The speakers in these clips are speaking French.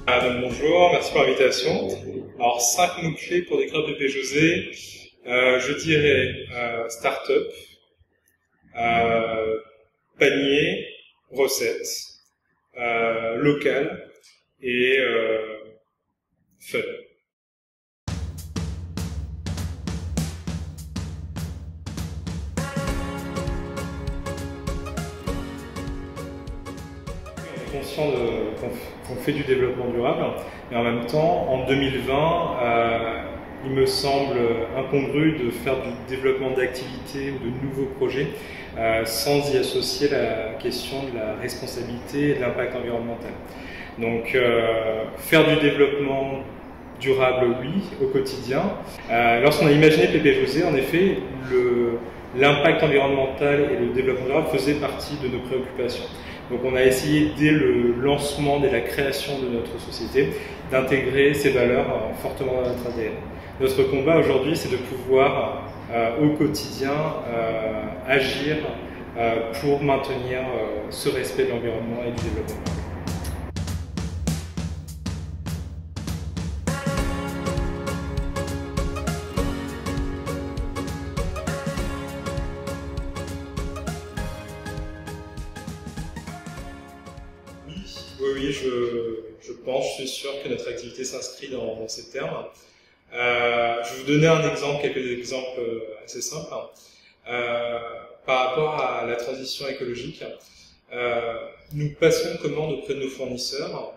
Donc bonjour, merci pour l'invitation. Alors 5 mots-clés pour décrire Pépé José. Je dirais start-up, euh, panier, recette, local et fun. On est conscient qu'on fait du développement durable, mais en même temps, en 2020, il me semble incongru de faire du développement d'activités ou de nouveaux projets sans y associer la question de la responsabilité et de l'impact environnemental. Donc, faire du développement durable, oui, au quotidien. Lorsqu'on a imaginé Pépé José, en effet, l'impact environnemental et le développement durable faisaient partie de nos préoccupations. Donc on a essayé dès le lancement, dès la création de notre société, d'intégrer ces valeurs fortement dans notre ADN. Notre combat aujourd'hui, c'est de pouvoir au quotidien agir pour maintenir ce respect de l'environnement et du développement. Oui, je pense, je suis sûr que notre activité s'inscrit dans ces termes. Je vais vous donner quelques exemples assez simples. Par rapport à la transition écologique, nous passons commande auprès de nos fournisseurs,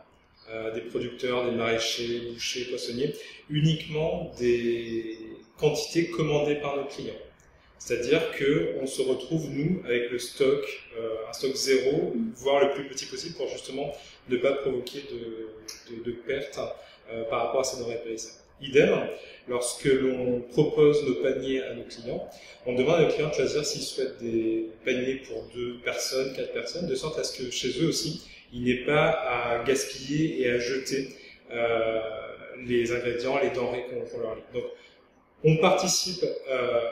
des producteurs, des maraîchers, bouchers, poissonniers, uniquement des quantités commandées par nos clients. C'est-à-dire qu'on se retrouve, nous, avec le stock, un stock zéro, voire le plus petit possible pour justement ne pas provoquer de pertes par rapport à ces denrées périssables. Idem, lorsque l'on propose nos paniers à nos clients, on demande à nos clients de choisir s'ils souhaitent des paniers pour 2 personnes, 4 personnes, de sorte à ce que chez eux aussi, il n'y ait pas à gaspiller et à jeter les ingrédients, les denrées qu'on leur livre. Donc, on participe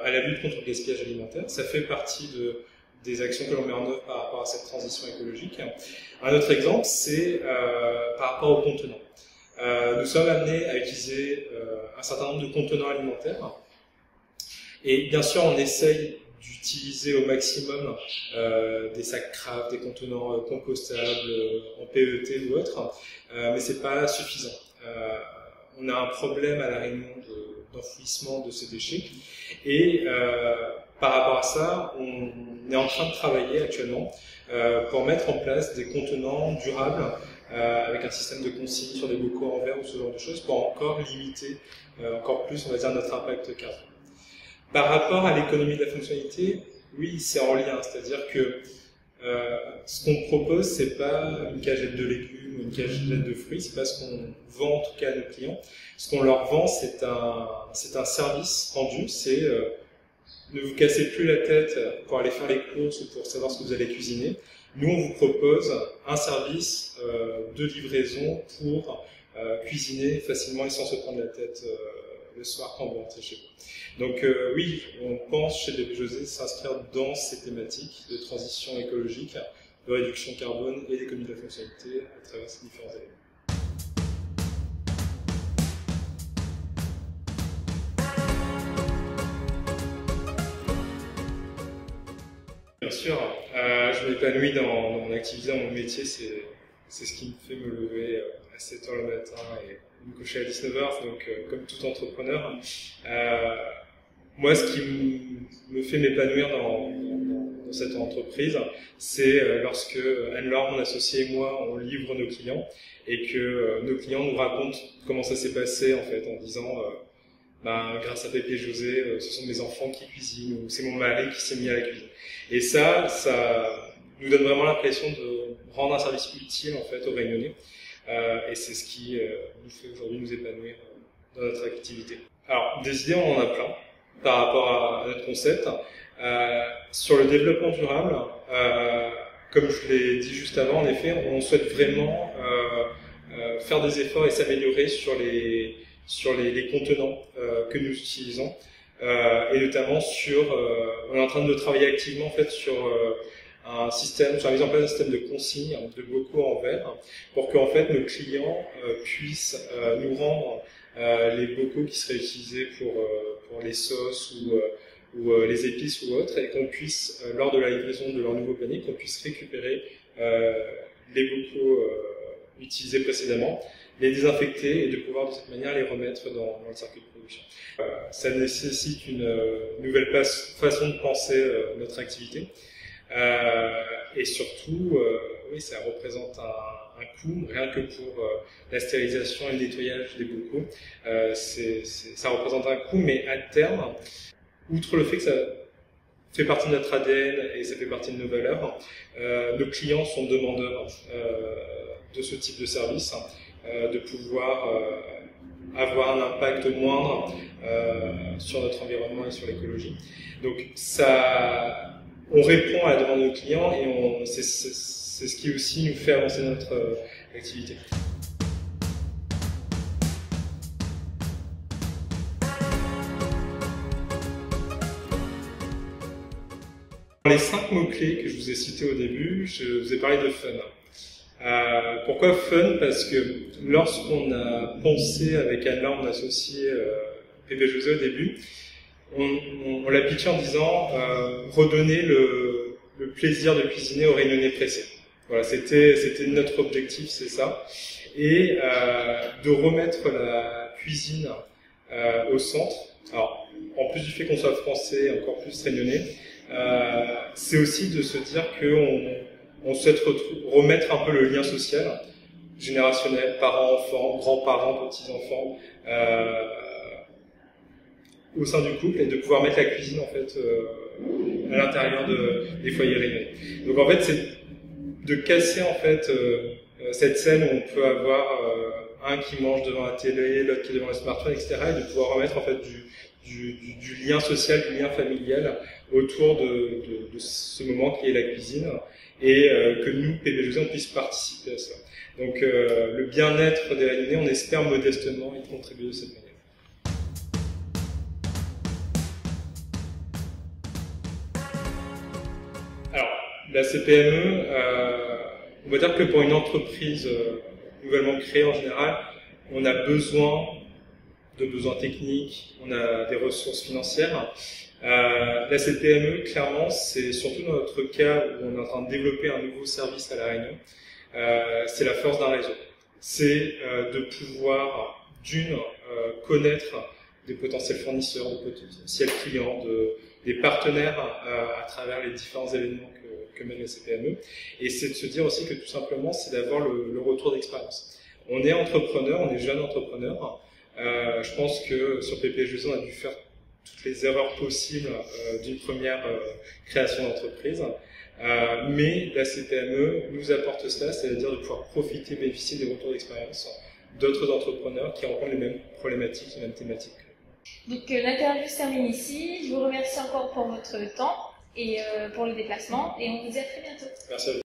à la lutte contre le gaspillage alimentaire, ça fait partie des actions que l'on met en œuvre par rapport à cette transition écologique. Un autre exemple, c'est par rapport aux contenants. Nous sommes amenés à utiliser un certain nombre de contenants alimentaires et bien sûr on essaye d'utiliser au maximum des sacs Kraft, des contenants compostables en PET ou autres, mais c'est pas suffisant. On a un problème à La Réunion d'enfouissement de ces déchets et par rapport à ça, on est en train de travailler actuellement pour mettre en place des contenants durables avec un système de consigne sur des bocaux en verre ou ce genre de choses pour encore limiter encore plus, on va dire, notre impact carbone. Par rapport à l'économie de la fonctionnalité, oui, c'est en lien, c'est-à-dire que ce qu'on propose, c'est pas une cagette de légumes ou une cagette de fruits, c'est pas ce qu'on vend en tout cas à nos clients. Ce qu'on leur vend, c'est un service rendu, c'est ne vous cassez plus la tête pour aller faire les courses ou pour savoir ce que vous allez cuisiner. Nous, on vous propose un service de livraison pour cuisiner facilement et sans se prendre la tête le soir quand vous rentrez chez vous. Donc oui, on pense chez Pépé José s'inscrire dans ces thématiques de transition écologique, de réduction carbone et d'économie de la fonctionnalité à travers ces différents éléments. Bien sûr, je m'épanouis dans mon activité, dans mon métier, c'est ce qui me fait me lever à 7 h le matin et me coucher à 19 h, donc comme tout entrepreneur. Moi, ce qui me fait m'épanouir dans cette entreprise, c'est lorsque Anne-Laure, mon associé et moi, on livre nos clients et que nos clients nous racontent comment ça s'est passé en fait, en disant grâce à Pépé José, ce sont mes enfants qui cuisinent ou c'est mon mari qui s'est mis à la cuisine. Et ça nous donne vraiment l'impression de rendre un service utile en fait aux Réunionnais. Et c'est ce qui nous fait aujourd'hui nous épanouir dans notre activité. Alors, des idées, on en a plein par rapport à notre concept. Sur le développement durable, comme je l'ai dit juste avant, en effet, on souhaite vraiment faire des efforts et s'améliorer sur les contenants que nous utilisons. Et notamment on est en train de travailler activement en fait sur sur la mise en place d'un système de consigne de bocaux en verre pour qu'en fait nos clients puissent nous rendre les bocaux qui seraient utilisés pour les sauces ou les épices ou autres, et qu'on puisse, lors de la livraison de leur nouveau panier, qu'on puisse récupérer les bocaux utilisés précédemment, les désinfecter et de pouvoir de cette manière les remettre dans le circuit de production. Ça nécessite une nouvelle façon de penser notre activité. Et surtout, oui, ça représente un coût, rien que pour la stérilisation et le nettoyage des bocaux. Ça représente un coût, mais à terme, outre le fait que ça fait partie de notre ADN et ça fait partie de nos valeurs, nos clients sont demandeurs de ce type de service, de pouvoir avoir un impact moindre sur notre environnement et sur l'écologie. Donc on répond à la demande de nos clients et c'est ce qui aussi nous fait avancer notre activité. Dans les 5 mots-clés que je vous ai cités au début, je vous ai parlé de fun. Pourquoi fun? Parce que lorsqu'on a pensé avec Anna, mon associé Pépé José au début, on l'a pitché en disant redonner le plaisir de cuisiner aux Réunionnais pressés. Voilà, c'était notre objectif, c'est ça. Et de remettre la cuisine au centre. Alors, en plus du fait qu'on soit français, encore plus réunionnais, c'est aussi de se dire qu'on souhaite remettre un peu le lien social, générationnel, parents, enfants, grands-parents, petits-enfants, au sein du couple, et de pouvoir mettre la cuisine en fait à l'intérieur des foyers réunionnais. Donc en fait, c'est de casser en fait cette scène où on peut avoir un qui mange devant la télé, l'autre qui est devant le smartphone, etc., et de pouvoir remettre en fait du lien social, du lien familial autour de ce moment qui est la cuisine, et que nous, Pépé José, on puisse participer à ça. Donc le bien-être des Réunionnais, on espère modestement y contribuer de cette manière. Alors, la CPME, on va dire que pour une entreprise nouvellement créée en général, on a besoins techniques, on a des ressources financières. La CPME, clairement, c'est surtout dans notre cas où on est en train de développer un nouveau service à La Réunion, c'est la force d'un réseau. C'est de pouvoir, connaître des potentiels fournisseurs, des potentiels clients, des partenaires à travers les différents événements que mène la CPME. Et c'est de se dire aussi que tout simplement, c'est d'avoir le retour d'expérience. On est entrepreneur, on est jeune entrepreneur. Je pense que sur Pépé José, on a dû faire toutes les erreurs possibles d'une première création d'entreprise. Mais la CPME nous apporte cela, c'est-à-dire de pouvoir profiter, bénéficier des retours d'expérience d'autres entrepreneurs qui rencontrent les mêmes problématiques, les mêmes thématiques. Donc l'interview se termine ici. Je vous remercie encore pour votre temps et pour le déplacement, et on vous dit à très bientôt. Merci à vous.